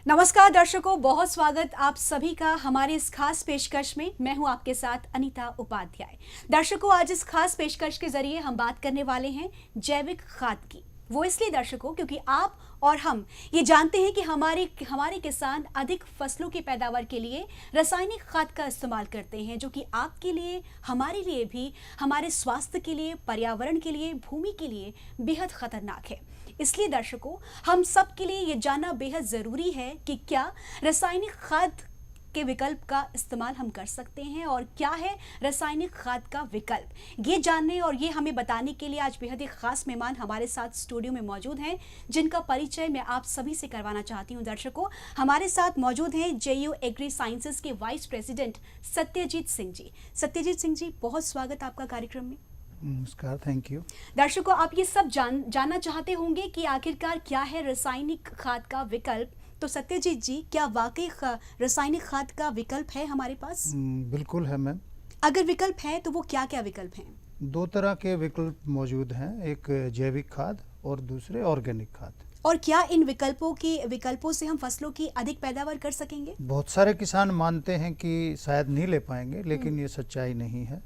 नमस्कार दर्शकों, बहुत स्वागत आप सभी का हमारे इस खास पेशकश में। मैं हूं आपके साथ अनीता उपाध्याय। दर्शकों, आज इस खास पेशकश के जरिए हम बात करने वाले हैं जैविक खाद की। वो इसलिए दर्शकों क्योंकि आप और हम ये जानते हैं कि हमारे किसान अधिक फसलों की पैदावार के लिए रासायनिक खाद का इस्तेमाल करते हैं, जो कि आपके लिए, हमारे लिए भी, हमारे स्वास्थ्य के लिए, पर्यावरण के लिए, भूमि के लिए बेहद खतरनाक है। इसलिए दर्शकों, हम सब के लिए ये जानना बेहद ज़रूरी है कि क्या रासायनिक खाद के विकल्प का इस्तेमाल हम कर सकते हैं और क्या है रासायनिक खाद का विकल्प। ये जानने और ये हमें बताने के लिए आज बेहद एक खास मेहमान हमारे साथ स्टूडियो में मौजूद हैं, जिनका परिचय मैं आप सभी से करवाना चाहती हूँ। दर्शकों, हमारे साथ मौजूद हैं JU एग्री साइंसेज के वाइस प्रेसिडेंट सत्यजीत सिंह जी। सत्यजीत सिंह जी, बहुत स्वागत आपका कार्यक्रम में। नमस्कार, थैंक यू। दर्शकों, आप ये सब जानना चाहते होंगे कि आखिरकार क्या है रासायनिक खाद का विकल्प। तो सत्यजीत जी, क्या वाकई रासायनिक खाद का विकल्प है हमारे पास? बिल्कुल है मैम। अगर विकल्प है तो वो क्या क्या विकल्प हैं? दो तरह के विकल्प मौजूद हैं, एक जैविक खाद और दूसरे ऑर्गेनिक खाद। और क्या इन विकल्पों से हम फसलों की अधिक पैदावार कर सकेंगे? बहुत सारे किसान मानते हैं कि शायद नहीं ले पाएंगे, लेकिन ये सच्चाई नहीं है।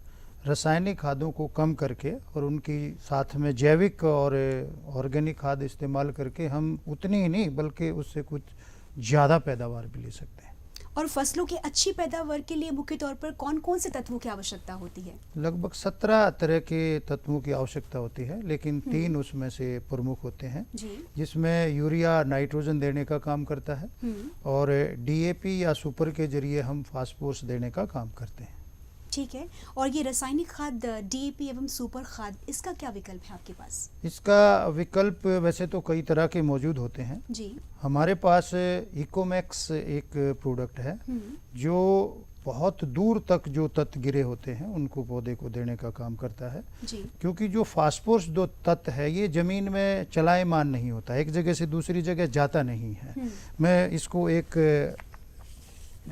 रासायनिक खादों को कम करके और उनकी साथ में जैविक और ऑर्गेनिक खाद इस्तेमाल करके हम उतनी ही नहीं बल्कि उससे कुछ ज़्यादा पैदावार भी ले सकते हैं। और फसलों की अच्छी पैदावार के लिए मुख्य तौर पर कौन कौन से तत्वों की आवश्यकता होती है? लगभग 17 तरह के तत्वों की आवश्यकता होती है, लेकिन 3 उसमें से प्रमुख होते हैं, जिसमें यूरिया नाइट्रोजन देने का काम करता है और DAP या सुपर के जरिए हम फास्फोरस देने का काम करते हैं। ठीक है। और ये रासायनिक खाद DAP एवं सुपर खाद, इसका क्या विकल्प है आपके पास? इसका विकल्प वैसे तो कई तरह के मौजूद होते हैं जी। हमारे पास इकोमैक्स एक प्रोडक्ट है जो बहुत दूर तक जो तत्व गिरे होते हैं उनको पौधे को देने का काम करता है जी। क्योंकि जो फास्फोरस जो तत्व है ये जमीन में चलायमान नहीं होता, एक जगह से दूसरी जगह जाता नहीं है। मैं इसको एक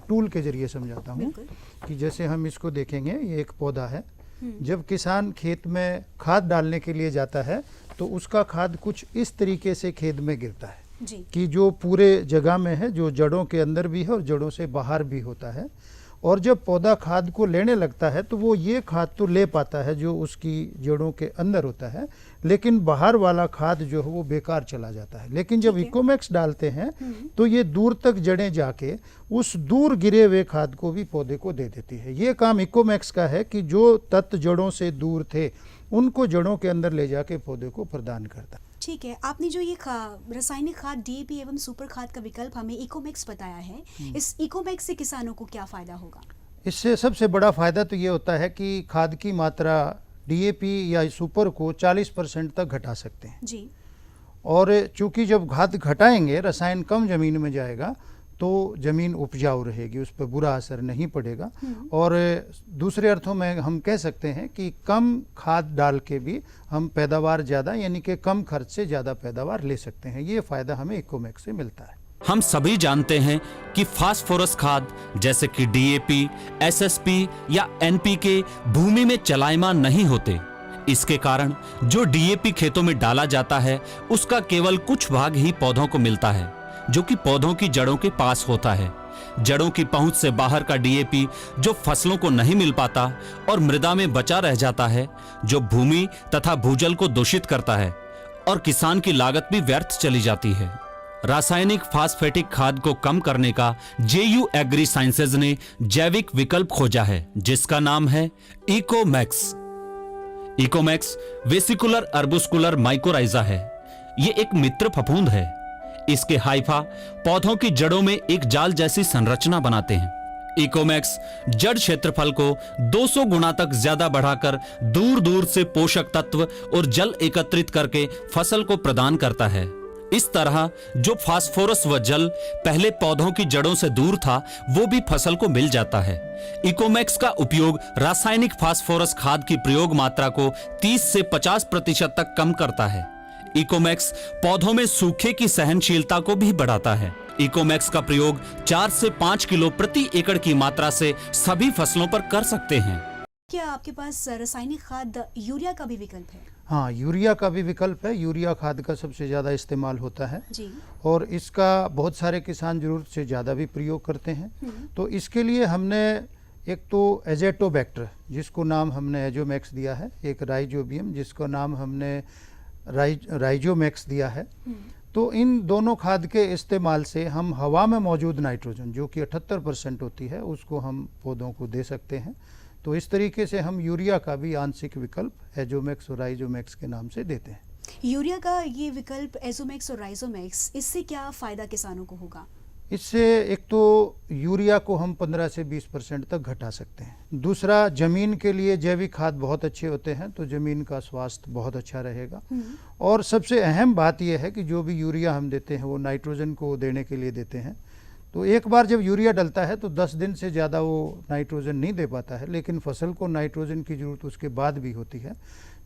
टूल के जरिए समझाता हूँ कि जैसे हम इसको देखेंगे, ये एक पौधा है। जब किसान खेत में खाद डालने के लिए जाता है तो उसका खाद कुछ इस तरीके से खेत में गिरता है जी। कि जो पूरे जगह में है, जो जड़ों के अंदर भी है और जड़ों से बाहर भी होता है। और जब पौधा खाद को लेने लगता है तो वो ये खाद तो ले पाता है जो उसकी जड़ों के अंदर होता है, लेकिन बाहर वाला खाद जो है वो बेकार चला जाता है। लेकिन जब इकोमैक्स डालते हैं तो ये दूर तक जड़ें जाके उस दूर गिरे हुए खाद को भी पौधे को दे देती है। ये काम इकोमैक्स का है कि जो तत्व जड़ों से दूर थे उनको जड़ों के अंदर ले जाके पौधे को प्रदान करता है। ठीक है। आपने जो ये रासायनिक खाद DAP एवं सुपर खाद का विकल्प हमें इकोमैक्स बताया है, इस इकोमैक्स से किसानों को क्या फायदा होगा? इससे सबसे बड़ा फायदा तो ये होता है कि खाद की मात्रा DAP या सुपर को 40% तक घटा सकते हैं जी। और चूंकि जब खाद घटाएंगे, रसायन कम जमीन में जाएगा तो जमीन उपजाऊ रहेगी, उस पर बुरा असर नहीं पड़ेगा। और दूसरे अर्थों में हम कह सकते हैं कि कम खाद डाल के भी हम पैदावार ज़्यादा, यानी कि कम खर्च से ज़्यादा पैदावार ले सकते हैं। ये फ़ायदा हमें इकोमैक्स से मिलता है। हम सभी जानते हैं कि फास्फोरस खाद जैसे कि DAP, SSP या NPK भूमि में चलायमान नहीं होते। इसके कारण जो DAP खेतों में डाला जाता है उसका केवल कुछ भाग ही पौधों को मिलता है, जो कि पौधों की जड़ों के पास होता है। जड़ों की पहुंच से बाहर का DAP जो फसलों को नहीं मिल पाता और मृदा में बचा रह जाता है, जो भूमि तथा भूजल को दूषित करता है और किसान की लागत भी व्यर्थ चली जाती है। रासायनिक फास्फेटिक खाद को कम करने का JU एग्री साइंसेज ने जैविक विकल्प खोजा है, जिसका नाम है इकोमैक्स। इकोमैक्स वेसिकुलर अर्बुस्कुलर माइकोराइजा है। ये एक मित्र फफूंद है। इसके हाइफा पौधों की जड़ों में एक जाल जैसी संरचना बनाते हैं। इकोमैक्स जड़ क्षेत्रफल को 200 गुना तक ज्यादा बढ़ाकर दूर दूर से पोषक तत्व और जल एकत्रित करके फसल को प्रदान करता है। इस तरह जो फास्फोरस व जल पहले पौधों की जड़ों से दूर था, वो भी फसल को मिल जाता है। इकोमैक्स का उपयोग रासायनिक फास्फोरस खाद की प्रयोग मात्रा को 30 से 50% तक कम करता है। इकोमैक्स पौधों में सूखे की सहनशीलता को भी बढ़ाता है। इकोमैक्स का प्रयोग 4 से 5 किलो प्रति एकड़ की मात्रा से सभी फसलों पर कर सकते हैं। क्या आपके पास रासायनिक खाद यूरिया का भी विकल्प है? हाँ, यूरिया का भी विकल्प है। यूरिया खाद का सबसे ज़्यादा इस्तेमाल होता है जी। और इसका बहुत सारे किसान ज़रूरत से ज़्यादा भी प्रयोग करते हैं। तो इसके लिए हमने एक तो एजेटोबैक्टर, जिसको नाम हमने एजोमैक्स दिया है, एक राइजोबियम जिसका नाम हमने राइजोमैक्स दिया है। तो इन दोनों खाद के इस्तेमाल से हम हवा में मौजूद नाइट्रोजन, जो कि 78% होती है, उसको हम पौधों को दे सकते हैं। तो इस तरीके से हम यूरिया का भी आंशिक विकल्प एजोमैक्स और राइजोमैक्स के नाम से देते हैं। यूरिया का ये विकल्प एजोमैक्स और राइजोमैक्स, इससे क्या फ़ायदा किसानों को होगा? इससे एक तो यूरिया को हम 15 से 20% तक घटा सकते हैं। दूसरा, जमीन के लिए जैविक खाद बहुत अच्छे होते हैं, तो जमीन का स्वास्थ्य बहुत अच्छा रहेगा। और सबसे अहम बात यह है कि जो भी यूरिया हम देते हैं वो नाइट्रोजन को देने के लिए देते हैं। तो एक बार जब यूरिया डलता है तो 10 दिन से ज़्यादा वो नाइट्रोजन नहीं दे पाता है, लेकिन फसल को नाइट्रोजन की ज़रूरत उसके बाद भी होती है।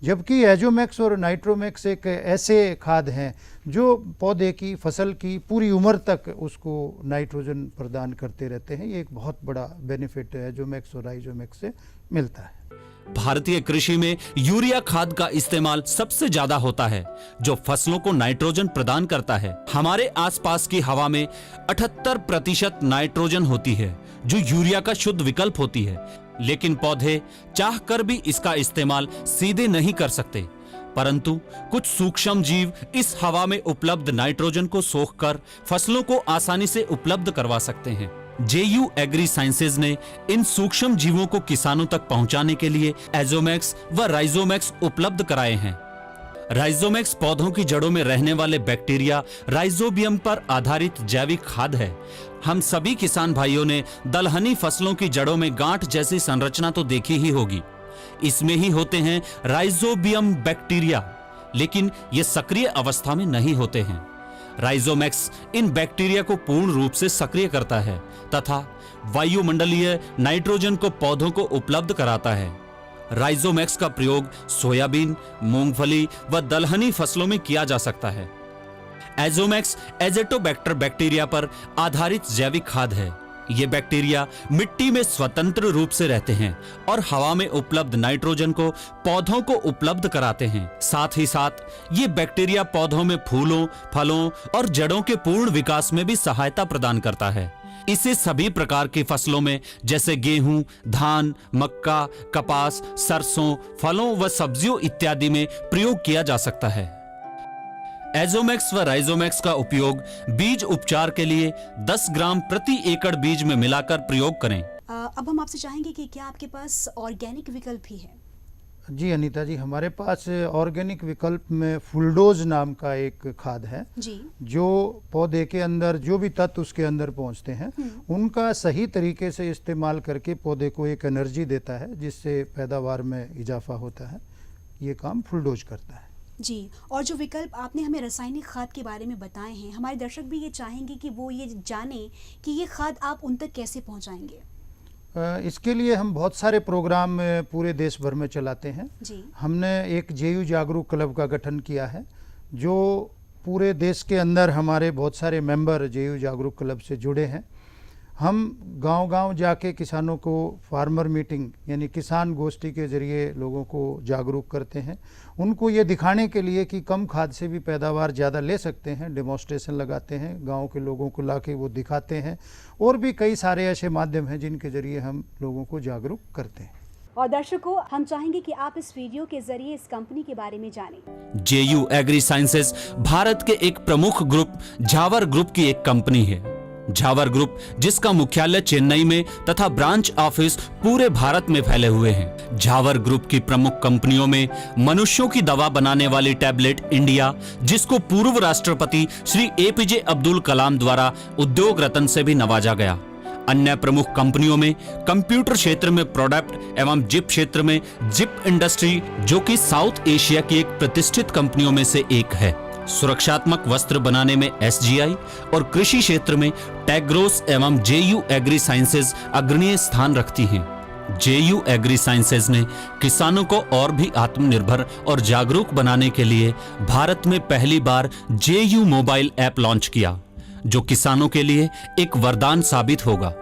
जबकि एजोमैक्स और नाइट्रोमैक्स एक ऐसे खाद हैं जो पौधे की, फसल की पूरी उम्र तक उसको नाइट्रोजन प्रदान करते रहते हैं। ये एक बहुत बड़ा बेनिफिट एजोमैक्स और राइजोमैक्स से मिलता है। भारतीय कृषि में यूरिया खाद का इस्तेमाल सबसे ज्यादा होता है, जो फसलों को नाइट्रोजन प्रदान करता है। हमारे आसपास की हवा में 78% नाइट्रोजन होती है, जो यूरिया का शुद्ध विकल्प होती है। लेकिन पौधे चाहकर भी इसका इस्तेमाल सीधे नहीं कर सकते, परंतु कुछ सूक्ष्म जीव इस हवा में उपलब्ध नाइट्रोजन को सोखकर फसलों को आसानी से उपलब्ध करवा सकते हैं। JU एग्री साइंसेज ने इन सूक्ष्म जीवों को किसानों तक पहुंचाने के लिए एजोमैक्स व राइजोमैक्स उपलब्ध कराए हैं। राइजोमैक्स पौधों की जड़ों में रहने वाले बैक्टीरिया राइजोबियम पर आधारित जैविक खाद है। हम सभी किसान भाइयों ने दलहनी फसलों की जड़ों में गांठ जैसी संरचना तो देखी ही होगी। इसमें ही होते हैं राइजोबियम बैक्टीरिया, लेकिन ये सक्रिय अवस्था में नहीं होते हैं। राइजोमैक्स इन बैक्टीरिया को पूर्ण रूप से सक्रिय करता है तथा वायुमंडलीय नाइट्रोजन को पौधों को उपलब्ध कराता है। राइजोमैक्स का प्रयोग सोयाबीन, मूंगफली व दलहनी फसलों में किया जा सकता है। एजोमैक्स एजेटोबैक्टर बैक्टीरिया पर आधारित जैविक खाद है। ये बैक्टीरिया मिट्टी में स्वतंत्र रूप से रहते हैं और हवा में उपलब्ध नाइट्रोजन को पौधों को उपलब्ध कराते हैं। साथ ही साथ ये बैक्टीरिया पौधों में फूलों, फलों और जड़ों के पूर्ण विकास में भी सहायता प्रदान करता है। इसे सभी प्रकार की फसलों में जैसे गेहूं, धान, मक्का, कपास, सरसों, फलों व सब्जियों इत्यादि में प्रयोग किया जा सकता है। एजोमैक्स व राइजोमैक्स का उपयोग बीज उपचार के लिए 10 ग्राम प्रति एकड़ बीज में मिलाकर प्रयोग करें। अब हम आपसे चाहेंगे कि क्या आपके पास ऑर्गेनिक विकल्प भी है? जी अनीता जी, हमारे पास ऑर्गेनिक विकल्प में फुलडोज नाम का एक खाद है जी, जो पौधे के अंदर जो भी तत्व उसके अंदर पहुंचते हैं उनका सही तरीके से इस्तेमाल करके पौधे को एक एनर्जी देता है, जिससे पैदावार में इजाफा होता है। ये काम फुलडोज करता है जी। और जो विकल्प आपने हमें रासायनिक खाद के बारे में बताए हैं, हमारे दर्शक भी ये चाहेंगे कि वो ये जाने कि ये खाद आप उन तक कैसे पहुंचाएंगे। इसके लिए हम बहुत सारे प्रोग्राम पूरे देश भर में चलाते हैं जी। हमने एक JU जागरूक क्लब का गठन किया है, जो पूरे देश के अंदर हमारे बहुत सारे मेंबर JU जागरूक क्लब से जुड़े हैं। हम गांव-गांव जाके किसानों को फार्मर मीटिंग यानी किसान गोष्ठी के जरिए लोगों को जागरूक करते हैं। उनको ये दिखाने के लिए कि कम खाद से भी पैदावार ज़्यादा ले सकते हैं, डेमोन्स्ट्रेशन लगाते हैं, गांव के लोगों को लाके वो दिखाते हैं। और भी कई सारे ऐसे माध्यम हैं जिनके जरिए हम लोगों को जागरूक करते हैं। और दर्शकों, हम चाहेंगे कि आप इस वीडियो के जरिए इस कंपनी के बारे में जानें। JU एग्री साइंसेज भारत के एक प्रमुख ग्रुप झावर ग्रुप की एक कंपनी है। झावर ग्रुप, जिसका मुख्यालय चेन्नई में तथा ब्रांच ऑफिस पूरे भारत में फैले हुए हैं। झावर ग्रुप की प्रमुख कंपनियों में मनुष्यों की दवा बनाने वाली टैबलेट इंडिया, जिसको पूर्व राष्ट्रपति श्री APJ अब्दुल कलाम द्वारा उद्योग रत्न से भी नवाजा गया। अन्य प्रमुख कंपनियों में कंप्यूटर क्षेत्र में प्रोडक्ट एवं जिप क्षेत्र में जिप इंडस्ट्री, जो कि साउथ एशिया की एक प्रतिष्ठित कंपनियों में से एक है। सुरक्षात्मक वस्त्र बनाने में SGI और कृषि क्षेत्र में टैग्रोस एवं JU एग्री साइंसेज अग्रणीय स्थान रखती हैं। JU एग्री साइंसेज ने किसानों को और भी आत्मनिर्भर और जागरूक बनाने के लिए भारत में पहली बार JU मोबाइल ऐप लॉन्च किया, जो किसानों के लिए एक वरदान साबित होगा।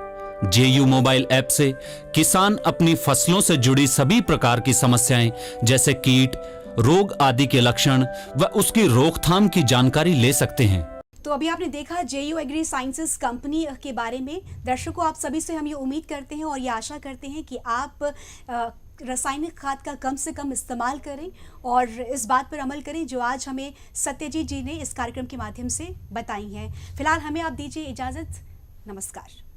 JU मोबाइल ऐप से किसान अपनी फसलों से जुड़ी सभी प्रकार की समस्याएं जैसे कीट, रोग आदि के लक्षण व उसकी रोकथाम की जानकारी ले सकते हैं। तो अभी आपने देखा JU एग्री साइंसेस कंपनी के बारे में। दर्शकों, आप सभी से हम ये उम्मीद करते हैं और ये आशा करते हैं कि आप रासायनिक खाद का कम से कम इस्तेमाल करें और इस बात पर अमल करें जो आज हमें सत्यजीत जी ने इस कार्यक्रम के माध्यम से बताई हैं। फिलहाल हमें आप दीजिए इजाज़त। नमस्कार।